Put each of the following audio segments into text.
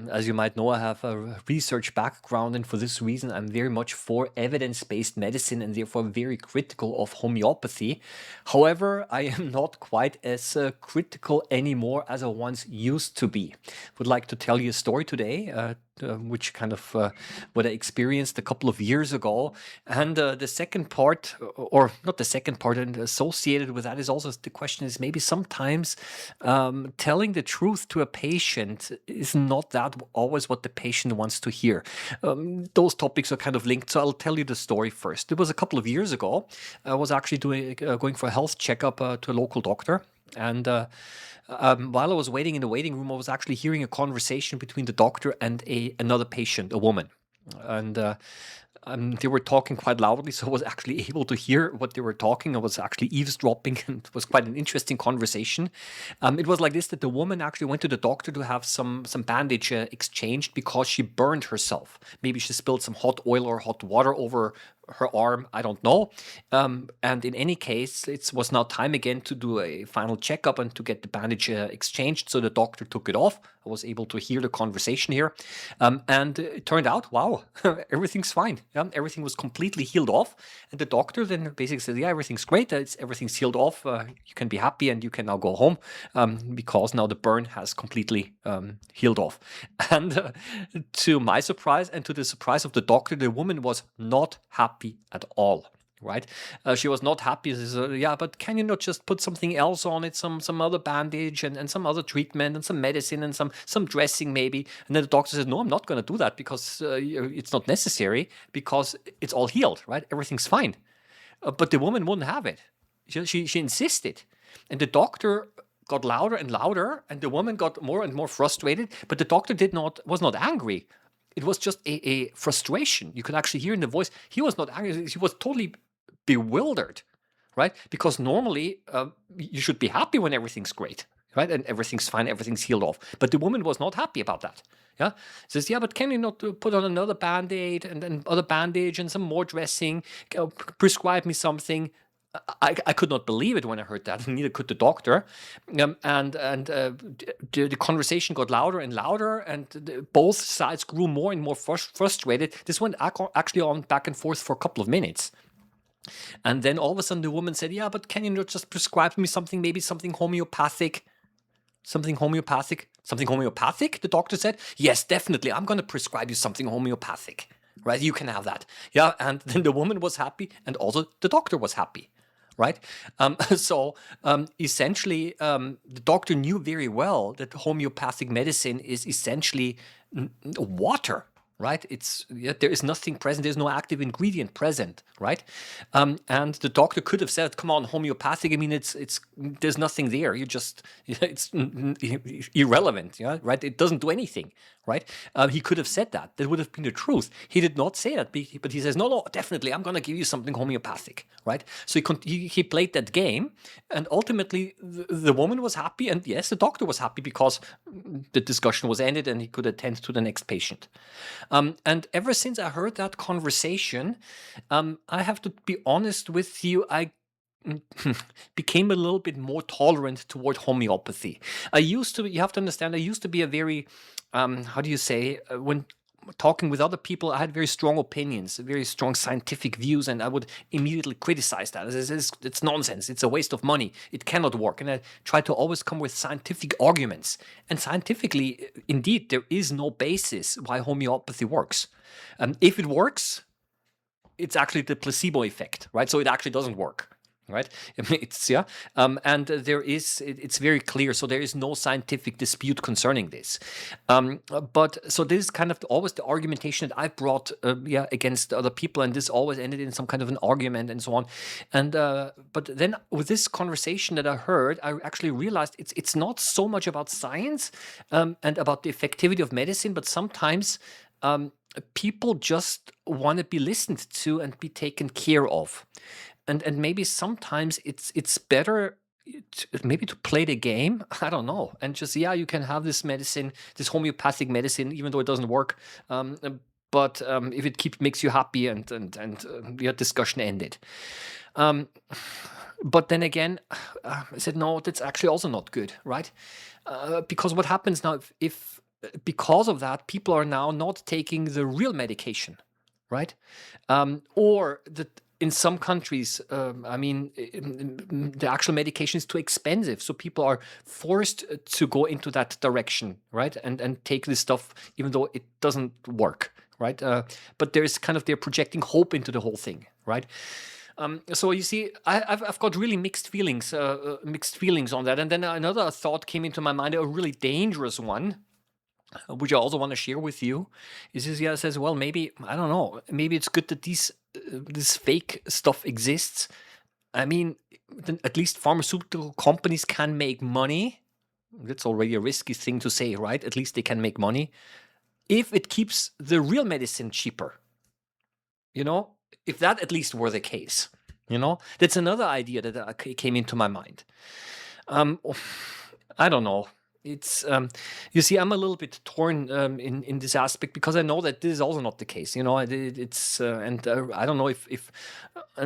As you might know, I have a research background, and for this reason, I'm very much for evidence-based medicine and therefore very critical of homeopathy. However, I am not quite as critical anymore as I once used to be. Would like to tell you a story today, which kind of what I experienced a couple of years ago. And the second part, or not the second part, and associated with that is also the question is maybe sometimes telling the truth to a patient is not that always what the patient wants to hear. Those topics are kind of linked, so I'll tell you the story first. It was a couple of years ago. I was actually going for a health checkup to a local doctor, and while I was waiting in the waiting room, I was actually hearing a conversation between the doctor and another patient, a woman. And they were talking quite loudly, so I was actually able to hear what they were talking. I was actually eavesdropping, and it was quite an interesting conversation. It was like this, that the woman actually went to the doctor to have some bandage exchanged because she burned herself. Maybe she spilled some hot oil or hot water over her arm, I don't know. And in any case, it was now time again to do a final checkup and to get the bandage exchanged. So the doctor took it off. I was able to hear the conversation here. And it turned out, wow, everything's fine. Yeah, everything was completely healed off. And the doctor then basically said, yeah, everything's great. Everything's healed off. You can be happy and you can now go home because now the burn has completely healed off. And to my surprise and to the surprise of the doctor, the woman was not happy at all. Right? She was not happy. She said, yeah, but can you not just put something else on it, some other bandage and some other treatment and some medicine and some dressing maybe? And then the doctor said, no, I'm not going to do that because it's not necessary because it's all healed, right? Everything's fine. But the woman wouldn't have it. She insisted. And the doctor got louder and louder, and the woman got more and more frustrated. But the doctor was not angry. It was just a frustration. You could actually hear in the voice. He was not angry. He was totally bewildered, right? Because normally you should be happy when everything's great, right? And everything's fine, everything's healed off. But the woman was not happy about that. Yeah, says, yeah, but can you not put on another band-aid and then other bandage and some more dressing? Prescribe me something. I could not believe it when I heard that, and neither could the doctor. The conversation got louder and louder, and both sides grew more and more frustrated. This went actually on back and forth for a couple of minutes. And then all of a sudden the woman said, yeah, but can you not just prescribe me something, maybe something homeopathic? Something homeopathic? Something homeopathic? The doctor said, yes, definitely. I'm going to prescribe you something homeopathic. Right? You can have that. Yeah. And then the woman was happy, and also the doctor was happy. Right? Essentially, the doctor knew very well that homeopathic medicine is essentially water. Right? There is nothing present. There's no active ingredient present. Right? And the doctor could have said, "Come on, homeopathic. I mean, there's nothing there. It's irrelevant. Yeah, right? It doesn't do anything. Right? He could have said that. That would have been the truth. He did not say that, but he says, no, definitely, I'm going to give you something homeopathic. Right? So he played that game, and ultimately the woman was happy, and yes, the doctor was happy because the discussion was ended, and he could attend to the next patient. And ever since I heard that conversation, I have to be honest with you, I became a little bit more tolerant toward homeopathy. You have to understand, I used to be a very, how do you say, when talking with other people, I had very strong opinions, very strong scientific views, and I would immediately criticize that. It's nonsense. It's a waste of money. It cannot work. And I try to always come with scientific arguments. And scientifically, indeed, there is no basis why homeopathy works. If it works, it's actually the placebo effect, right? So it actually doesn't work. Right? It's it's very clear. So there is no scientific dispute concerning this. But so this is kind of always the argumentation that I brought, against other people, and this always ended in some kind of an argument and so on. And but then with this conversation that I heard, I actually realized it's not so much about science and about the effectivity of medicine, but sometimes people just want to be listened to and be taken care of. And maybe sometimes it's better maybe to play the game. I don't know, and just you can have this medicine, this homeopathic medicine, even though it doesn't work. But if it makes you happy, and discussion ended. But then again, I said no, that's actually also not good, right? Because what happens now if because of that, people are now not taking the real medication, right? Or that in some countries, I mean, the actual medication is too expensive, so people are forced to go into that direction, right? And take this stuff even though it doesn't work, right? But there's kind of they're projecting hope into the whole thing, right? So you see, I've got really mixed feelings on that. And then another thought came into my mind, a really dangerous one, which I also want to share with you, is this, yeah, it says, well, maybe, I don't know, maybe it's good that this fake stuff exists. I mean, then at least pharmaceutical companies can make money. That's already a risky thing to say, right? At least they can make money if it keeps the real medicine cheaper. You know, if that at least were the case, that's another idea that came into my mind. Um, I don't know. It's you see, I'm a little bit torn in this aspect because I know that this is also not the case. It's and I don't know if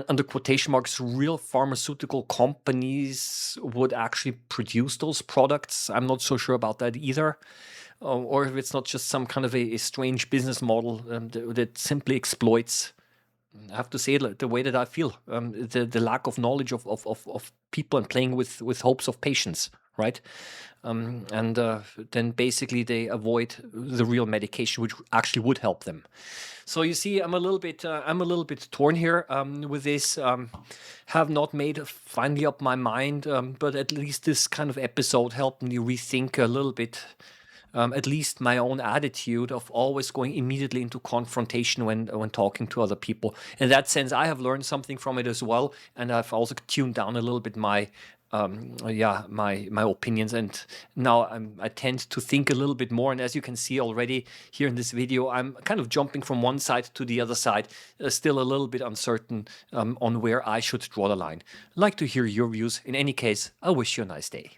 under quotation marks real pharmaceutical companies would actually produce those products. I'm not so sure about that either. Or if it's not just some kind of a strange business model that simply exploits, I have to say it the way that I feel, the lack of knowledge of people and playing with hopes of patients, right? And then basically they avoid the real medication, which actually would help them. So you see, I'm a little bit torn here with this. Have not made finally up my mind, but at least this kind of episode helped me rethink a little bit, at least my own attitude of always going immediately into confrontation when talking to other people. In that sense, I have learned something from it as well, and I've also tuned down a little bit my my opinions, and now I tend to think a little bit more. And as you can see already here in this video, I'm kind of jumping from one side to the other side, still a little bit uncertain on where I should draw the line. I'd like to hear your views. In any case, I wish you a nice day.